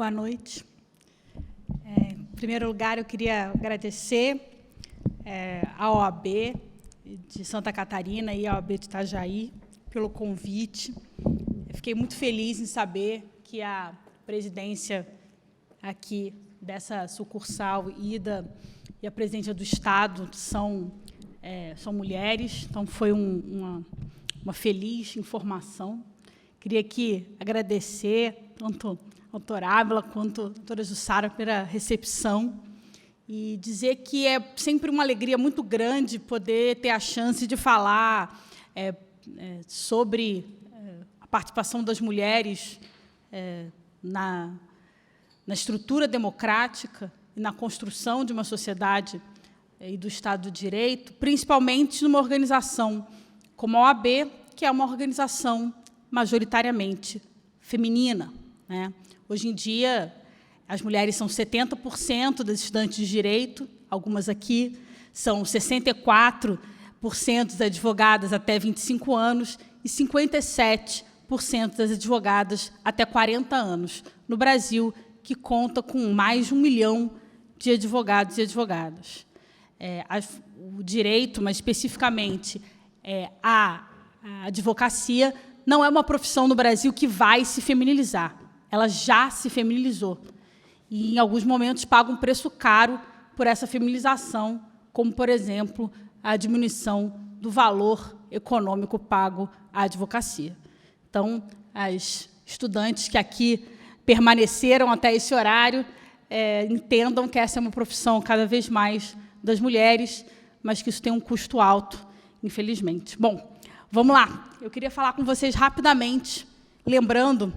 Boa noite. Em primeiro lugar, eu queria agradecer à OAB de Santa Catarina e à OAB de Itajaí pelo convite. Eu fiquei muito feliz em saber que a presidência aqui dessa sucursal e a presidência do Estado são mulheres, então foi uma feliz informação. Queria aqui agradecer tanto a doutora Ávila quanto a doutora Jussara pela recepção e dizer que é sempre uma alegria muito grande poder ter a chance de falar sobre a participação das mulheres na estrutura democrática e na construção de uma sociedade e do Estado de Direito, principalmente numa organização como a OAB, que é uma organização majoritariamente feminina, né? Hoje em dia, as mulheres são 70% das estudantes de direito, algumas aqui são 64% das advogadas até 25 anos e 57% das advogadas até 40 anos, no Brasil, que conta com mais de 1 milhão de advogados e advogadas. O direito, mas especificamente a advocacia, não é uma profissão no Brasil que vai se feminilizar. Ela já se feminilizou. E, em alguns momentos, paga um preço caro por essa feminilização, como, por exemplo, a diminuição do valor econômico pago à advocacia. Então, as estudantes que aqui permaneceram até esse horário entendam que essa é uma profissão cada vez mais das mulheres, mas que isso tem um custo alto, infelizmente. Bom, vamos lá. Eu queria falar com vocês rapidamente, lembrando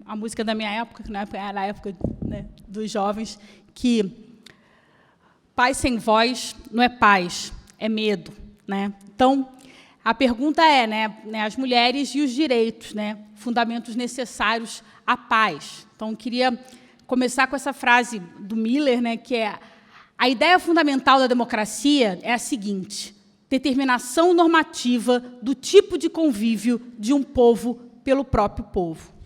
a música da minha época, que na época né, dos jovens, que paz sem voz não é paz, é medo. Né? Então, a pergunta é, as mulheres e os direitos, fundamentos necessários à paz. Então, eu queria começar com essa frase do Miller, que é: a ideia fundamental da democracia é a seguinte: determinação normativa do tipo de convívio de um povo pelo próprio povo.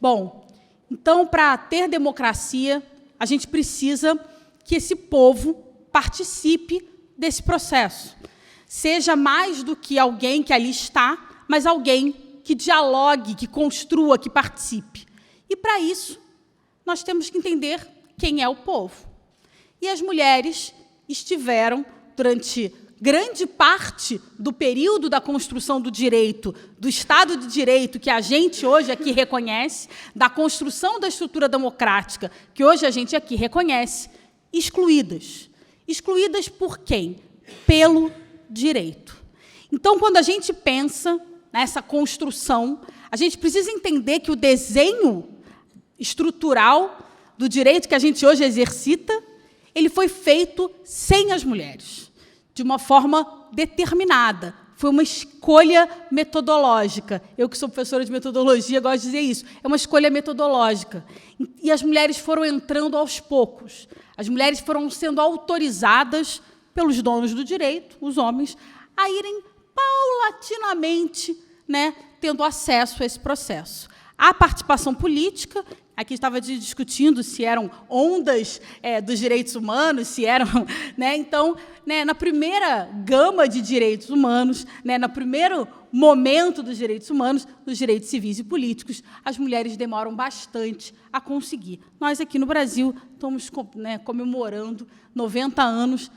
Bom, então, para ter democracia, a gente precisa que esse povo participe desse processo. Seja mais do que alguém que ali está, mas alguém que dialogue, que construa, que participe. E, para isso, nós temos que entender quem é o povo. E as mulheres estiveram, durante grande parte do período da construção do direito, do Estado de Direito, que a gente hoje aqui reconhece, da construção da estrutura democrática, que hoje a gente aqui reconhece, excluídas. Excluídas por quem? Pelo direito. Então, quando a gente pensa nessa construção, a gente precisa entender que o desenho estrutural do direito que a gente hoje exercita, ele foi feito sem as mulheres, de uma forma determinada. Foi uma escolha metodológica. Eu, que sou professora de metodologia, gosto de dizer isso. É uma escolha metodológica. E as mulheres foram entrando aos poucos. As mulheres foram sendo autorizadas pelos donos do direito, os homens, a irem paulatinamente tendo acesso a esse processo. A participação política, aqui estava discutindo se eram ondas dos direitos humanos, se eram... Então, na primeira gama de direitos humanos, no primeiro momento dos direitos humanos, dos direitos civis e políticos, as mulheres demoram bastante a conseguir. Nós, aqui no Brasil, estamos comemorando 90 anos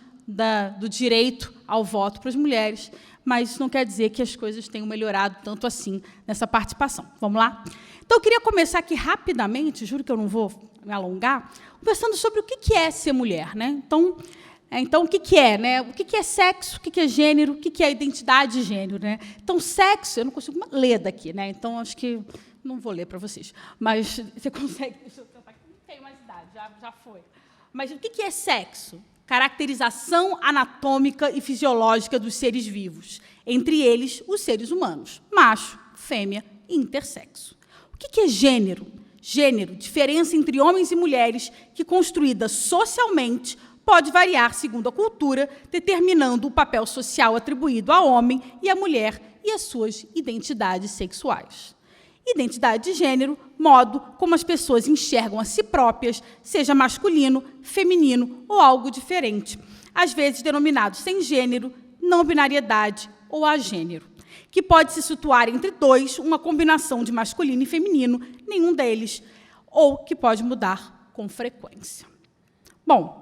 do direito ao voto para as mulheres, mas isso não quer dizer que as coisas tenham melhorado tanto assim nessa participação. Vamos lá? Então, eu queria começar aqui rapidamente, juro que eu não vou me alongar, conversando sobre o que é ser mulher. Então, o que é? O que é sexo, o que é gênero, o que é identidade de gênero. Então, sexo, eu não consigo ler daqui, então acho que não vou ler para vocês, mas você consegue... Deixa eu tentar, não tenho mais idade, já foi. Mas o que é sexo? Caracterização anatômica e fisiológica dos seres vivos, entre eles os seres humanos, macho, fêmea e intersexo. O que é gênero? Gênero, diferença entre homens e mulheres que, construída socialmente, pode variar segundo a cultura, determinando o papel social atribuído ao homem e à mulher e as suas identidades sexuais. Identidade de gênero, modo como as pessoas enxergam a si próprias, seja masculino, feminino ou algo diferente, às vezes denominado sem gênero, não binariedade ou agênero, que pode se situar entre dois, uma combinação de masculino e feminino, nenhum deles, ou que pode mudar com frequência. Bom,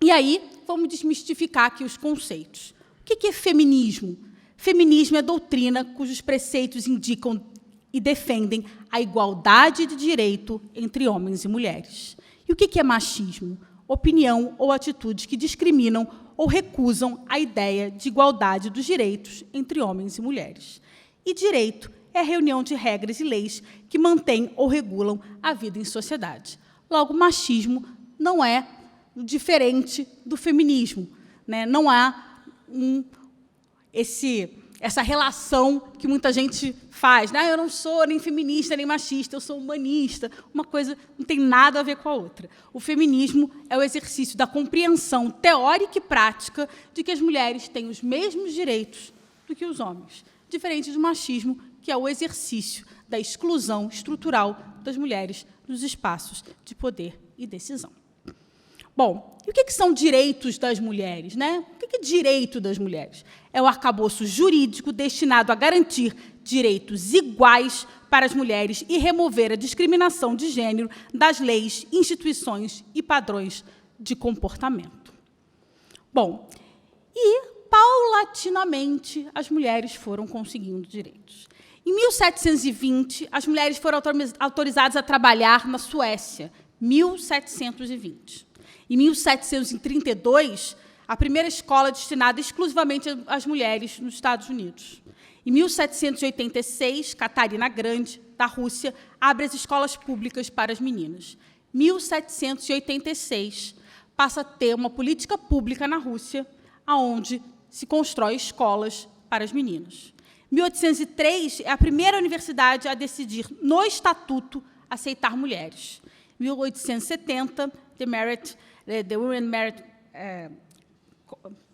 e aí vamos desmistificar aqui os conceitos. O que é feminismo? Feminismo é doutrina cujos preceitos indicam e defendem a igualdade de direito entre homens e mulheres. E o que é machismo? Opinião ou atitudes que discriminam ou recusam a ideia de igualdade dos direitos entre homens e mulheres. E direito é a reunião de regras e leis que mantêm ou regulam a vida em sociedade. Logo, machismo não é diferente do feminismo, né? Não há essa relação que muita gente faz. Eu não sou nem feminista, nem machista, eu sou humanista. Uma coisa não tem nada a ver com a outra. O feminismo é o exercício da compreensão teórica e prática de que as mulheres têm os mesmos direitos do que os homens, diferente do machismo, que é o exercício da exclusão estrutural das mulheres nos espaços de poder e decisão. Bom, e o que são direitos das mulheres, né? O que é direito das mulheres? É o arcabouço jurídico destinado a garantir direitos iguais para as mulheres e remover a discriminação de gênero das leis, instituições e padrões de comportamento. Bom, e, paulatinamente, as mulheres foram conseguindo direitos. Em 1720, as mulheres foram autorizadas a trabalhar na Suécia, 1720. Em 1732, a primeira escola destinada exclusivamente às mulheres nos Estados Unidos. Em 1786, Catarina Grande, da Rússia, abre as escolas públicas para as meninas. 1786, passa a ter uma política pública na Rússia, onde se constrói escolas para as meninas. 1803 é a primeira universidade a decidir, no estatuto, aceitar mulheres. 1870, The Women Merit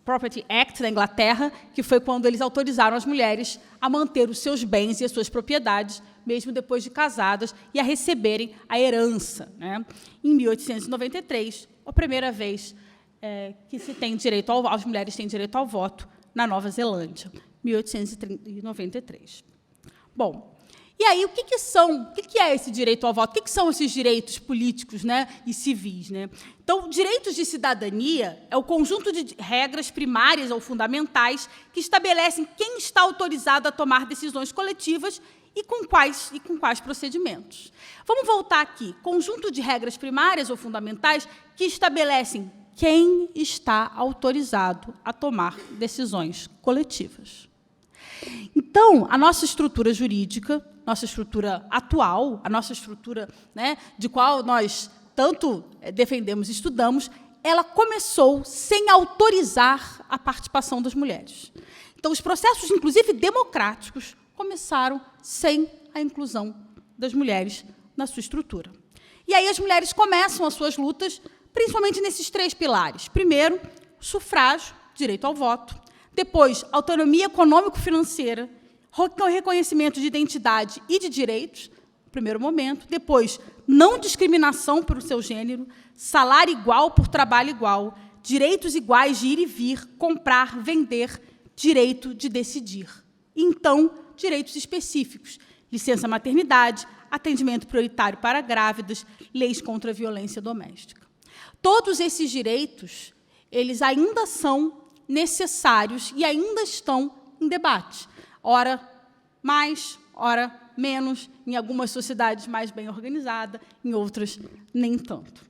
Property Act da Inglaterra, que foi quando eles autorizaram as mulheres a manter os seus bens e as suas propriedades, mesmo depois de casadas, e a receberem a herança, né? Em 1893, a primeira vez que se tem direito as mulheres têm direito ao voto na Nova Zelândia, 1893. Bom, e aí, o que é esse direito ao voto? O que são esses direitos políticos, né, e civis? Né? Então, direitos de cidadania é o conjunto de regras primárias ou fundamentais que estabelecem quem está autorizado a tomar decisões coletivas e com quais procedimentos. Vamos voltar aqui. Conjunto de regras primárias ou fundamentais que estabelecem quem está autorizado a tomar decisões coletivas. Então, a nossa estrutura jurídica, nossa estrutura atual, a nossa estrutura, né, de qual nós tanto defendemos e estudamos, ela começou sem autorizar a participação das mulheres. Então, os processos, inclusive democráticos, começaram sem a inclusão das mulheres na sua estrutura. E aí as mulheres começam as suas lutas, principalmente nesses três pilares. Primeiro, sufrágio, direito ao voto. Depois, autonomia econômico-financeira, reconhecimento de identidade e de direitos, no primeiro momento. Depois, não discriminação por seu gênero, salário igual por trabalho igual, direitos iguais de ir e vir, comprar, vender, direito de decidir. Então, direitos específicos, licença maternidade, atendimento prioritário para grávidas, leis contra a violência doméstica. Todos esses direitos, eles ainda são necessários e ainda estão em debate. Ora mais, ora menos, em algumas sociedades mais bem organizadas, em outras nem tanto.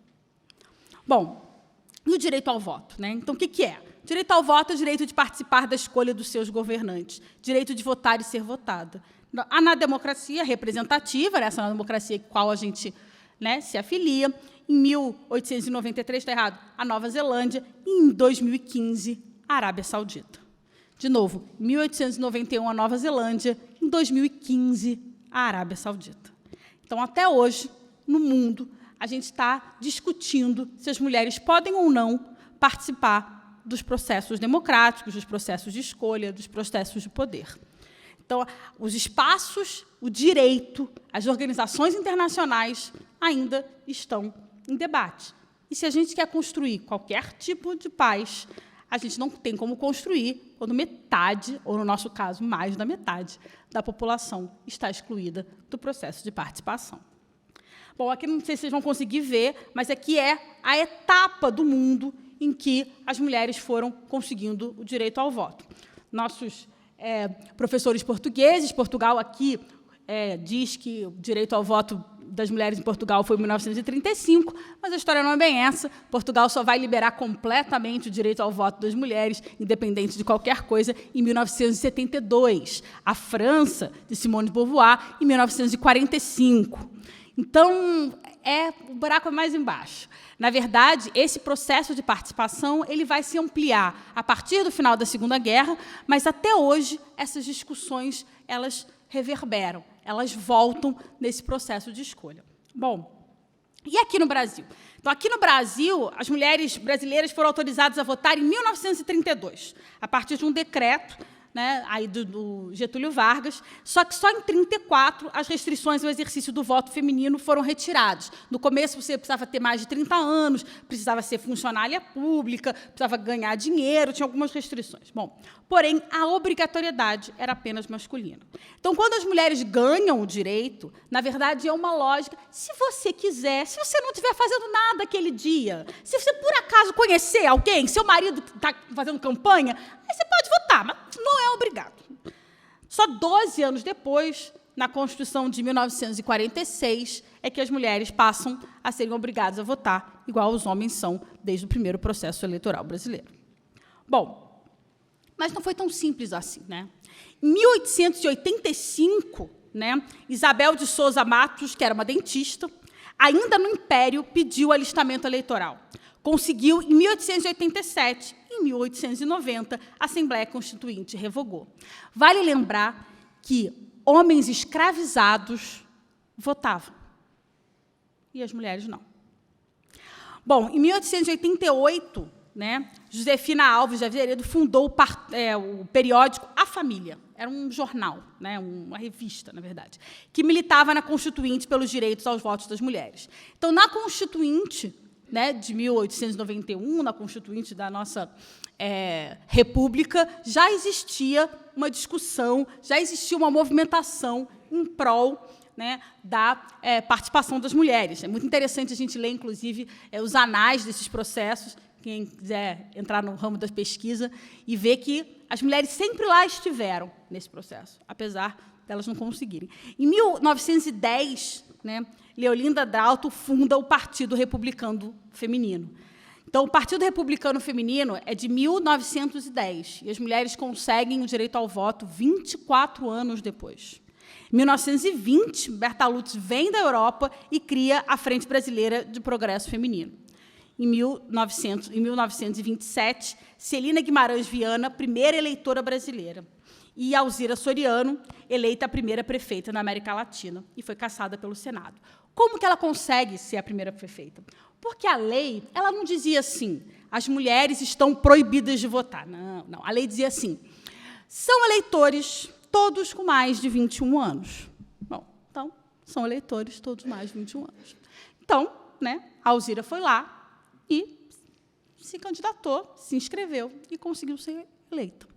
Bom, e o direito ao voto, né? Então, o que é? Direito ao voto é o direito de participar da escolha dos seus governantes, direito de votar e ser votada. Na democracia representativa, essa é a democracia com a qual a gente, né, se afilia, em 1893, está errado, a Nova Zelândia, e em 2015, a Arábia Saudita. De novo, em 1891, a Nova Zelândia, em 2015, a Arábia Saudita. Então, até hoje, no mundo, a gente está discutindo se as mulheres podem ou não participar dos processos democráticos, dos processos de escolha, dos processos de poder. Então, os espaços, o direito, as organizações internacionais ainda estão em debate. E se a gente quer construir qualquer tipo de paz, a gente não tem como construir quando metade, ou no nosso caso, mais da metade, da população está excluída do processo de participação. Bom, aqui não sei se vocês vão conseguir ver, mas aqui é a etapa do mundo em que as mulheres foram conseguindo o direito ao voto. Nossos professores portugueses, Portugal aqui diz que o direito ao voto das mulheres em Portugal foi em 1935, mas a história não é bem essa. Portugal só vai liberar completamente o direito ao voto das mulheres, independente de qualquer coisa, em 1972. A França, de Simone de Beauvoir, em 1945. Então, o buraco é mais embaixo. Na verdade, esse processo de participação ele vai se ampliar a partir do final da Segunda Guerra, mas, até hoje, essas discussões elas reverberam, elas voltam nesse processo de escolha. Bom, e aqui no Brasil? Então, aqui no Brasil, as mulheres brasileiras foram autorizadas a votar em 1932, a partir de um decreto, né, aí do Getúlio Vargas, só que só em 1934 as restrições ao exercício do voto feminino foram retiradas. No começo, você precisava ter mais de 30 anos, precisava ser funcionária pública, precisava ganhar dinheiro, tinha algumas restrições. Bom, porém, a obrigatoriedade era apenas masculina. Então, quando as mulheres ganham o direito, na verdade, é uma lógica, se você quiser, se você não estiver fazendo nada aquele dia, se você, por acaso, conhecer alguém, seu marido está fazendo campanha, aí você pode votar, mas não é obrigado. Só 12 anos depois, na Constituição de 1946, é que as mulheres passam a serem obrigadas a votar, igual os homens são desde o primeiro processo eleitoral brasileiro. Bom, mas não foi tão simples assim, né? Em 1885, né, Isabel de Souza Matos, que era uma dentista, ainda no Império, pediu alistamento eleitoral. Conseguiu em 1887. Em 1890, a Assembleia Constituinte revogou. Vale lembrar que homens escravizados votavam, e as mulheres não. Bom, em 1888, né, Josefina Alves de Azevedo fundou o periódico A Família. Era um jornal, né, uma revista, na verdade, que militava na Constituinte pelos direitos aos votos das mulheres. Então, na Constituinte, né, de 1891, na Constituinte da nossa República, já existia uma discussão, já existia uma movimentação em prol, né, da participação das mulheres. É muito interessante a gente ler, inclusive, os anais desses processos, quem quiser entrar no ramo da pesquisa, e ver que as mulheres sempre lá estiveram nesse processo, apesar delas não conseguirem. Em 1910, né, Leolinda Dalto funda o Partido Republicano Feminino. Então, o Partido Republicano Feminino é de 1910, e as mulheres conseguem o direito ao voto 24 anos depois. Em 1920, Berta Lutz vem da Europa e cria a Frente Brasileira de Progresso Feminino. Em 1927, Celina Guimarães Viana, primeira eleitora brasileira, e Alzira Soriano, eleita a primeira prefeita na América Latina, e foi cassada pelo Senado. Como que ela consegue ser a primeira prefeita? Porque a lei ela não dizia assim, as mulheres estão proibidas de votar. Não, não. A lei dizia assim, são eleitores todos com mais de 21 anos. Bom, então, são eleitores todos mais de 21 anos. Então, né, a Alzira foi lá e se candidatou, se inscreveu e conseguiu ser eleita.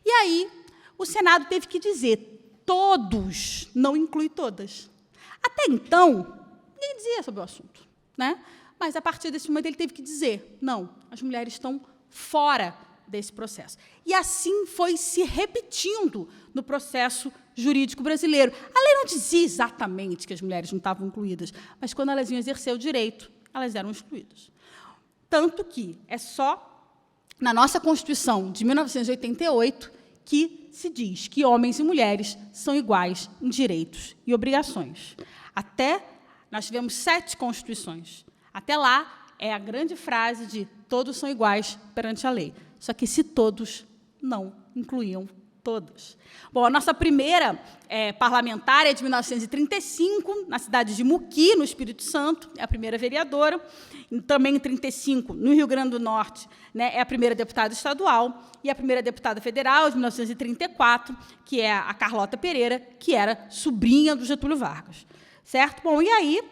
E aí, o Senado teve que dizer, todos, não inclui todas. Até então, ninguém dizia sobre o assunto, né? Mas, a partir desse momento, ele teve que dizer, não, as mulheres estão fora desse processo. E assim foi se repetindo no processo jurídico brasileiro. A lei não dizia exatamente que as mulheres não estavam incluídas, mas, quando elas iam exercer o direito, elas eram excluídas. Tanto que é só na nossa Constituição de 1988 que se diz que homens e mulheres são iguais em direitos e obrigações. Nós tivemos 7 constituições. Até lá, é a grande frase de todos são iguais perante a lei. Só que se todos não incluíam todos. Bom, a nossa primeira parlamentar é de 1935, na cidade de Muqui, no Espírito Santo, é a primeira vereadora. E também em 1935, no Rio Grande do Norte, né, é a primeira deputada estadual, e a primeira deputada federal, de 1934, que é a Carlota Pereira, que era sobrinha do Getúlio Vargas. Certo? Bom, e aí,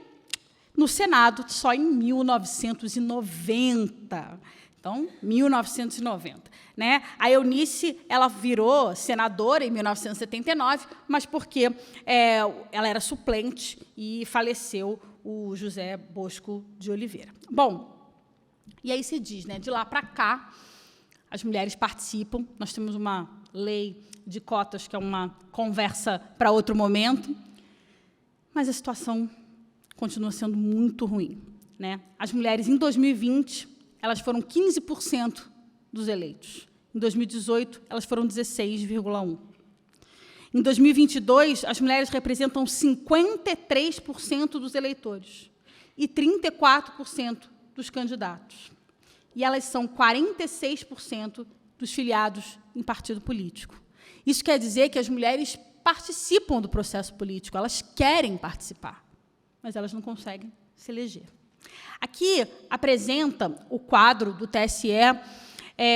no Senado, só em 1990. Então, 1990. Né? A Eunice, ela virou senadora em 1979, mas porque ela era suplente e faleceu o José Bosco de Oliveira. Bom, e aí se diz, né, de lá para cá, as mulheres participam, nós temos uma lei de cotas, que é uma conversa para outro momento, mas a situação continua sendo muito ruim. Né? As mulheres, em 2020, elas foram 15% dos eleitos. Em 2018, elas foram 16,1%. Em 2022, as mulheres representam 53% dos eleitores e 34% dos candidatos. E elas são 46% dos filiados em partido político. Isso quer dizer que as mulheres participam do processo político, elas querem participar, mas elas não conseguem se eleger. Aqui apresenta o quadro do TSE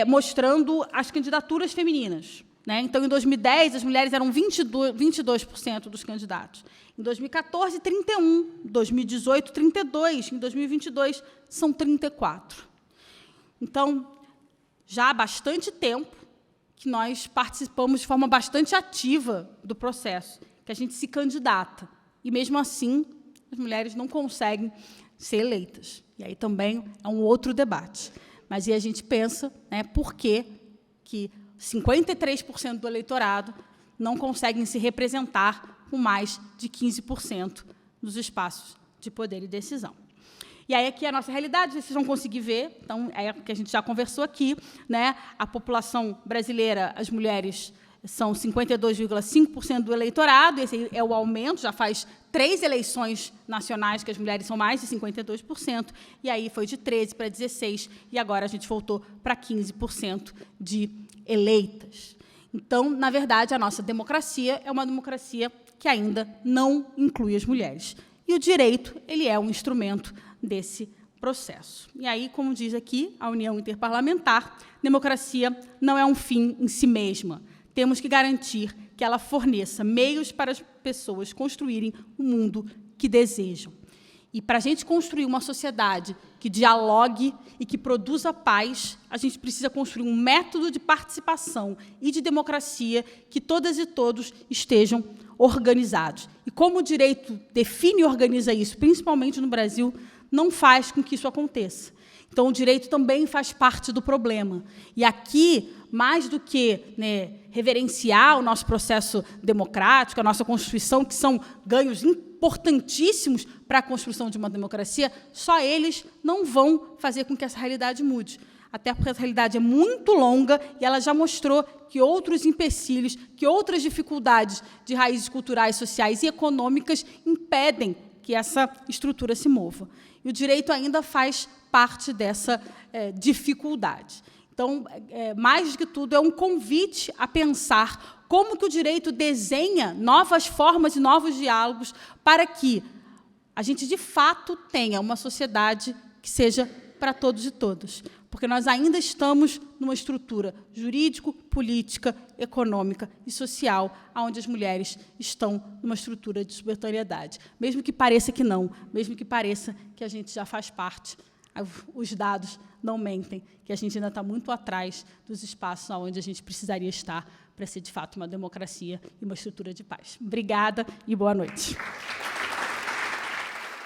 mostrando as candidaturas femininas. Né? Então, em 2010, as mulheres eram 22% dos candidatos. Em 2014, 31%. Em 2018, 32%. Em 2022, são 34%. Então, já há bastante tempo que nós participamos de forma bastante ativa do processo, que a gente se candidata. E, mesmo assim, as mulheres não conseguem ser eleitas. E aí também é um outro debate. Mas aí a gente pensa, né, por que 53% do eleitorado não conseguem se representar com mais de 15% dos espaços de poder e decisão. E aí aqui é a nossa realidade, vocês vão conseguir ver, então, é o que a gente já conversou aqui, né, a população brasileira, as mulheres são 52,5% do eleitorado, esse é o aumento, já faz 3 eleições nacionais que as mulheres são mais de 52%, e aí foi de 13% para 16%, e agora a gente voltou para 15% de eleitas. Então, na verdade, a nossa democracia é uma democracia que ainda não inclui as mulheres. E o direito, ele é um instrumento desse processo. E aí, como diz aqui a União Interparlamentar, democracia não é um fim em si mesma. Temos que garantir que ela forneça meios para as pessoas construírem o mundo que desejam. E, para a gente construir uma sociedade que dialogue e que produza paz, a gente precisa construir um método de participação e de democracia que todas e todos estejam organizados. E como o direito define e organiza isso, principalmente no Brasil, não faz com que isso aconteça. Então, o direito também faz parte do problema. E aqui, mais do que, né, reverenciar o nosso processo democrático, a nossa Constituição, que são ganhos importantíssimos para a construção de uma democracia, só eles não vão fazer com que essa realidade mude. Até porque essa realidade é muito longa e ela já mostrou que outros empecilhos, que outras dificuldades de raízes culturais, sociais e econômicas impedem que essa estrutura se mova. E o direito ainda faz parte dessa dificuldade. Então, mais do que tudo, é um convite a pensar como que o direito desenha novas formas e novos diálogos para que a gente, de fato, tenha uma sociedade que seja para todos e todas. Porque nós ainda estamos numa estrutura jurídico, política, econômica e social, onde as mulheres estão numa estrutura de subalternidade. Mesmo que pareça que não, mesmo que pareça que a gente já faz parte, os dados não mentem, que a gente ainda está muito atrás dos espaços onde a gente precisaria estar para ser, de fato, uma democracia e uma estrutura de paz. Obrigada e boa noite.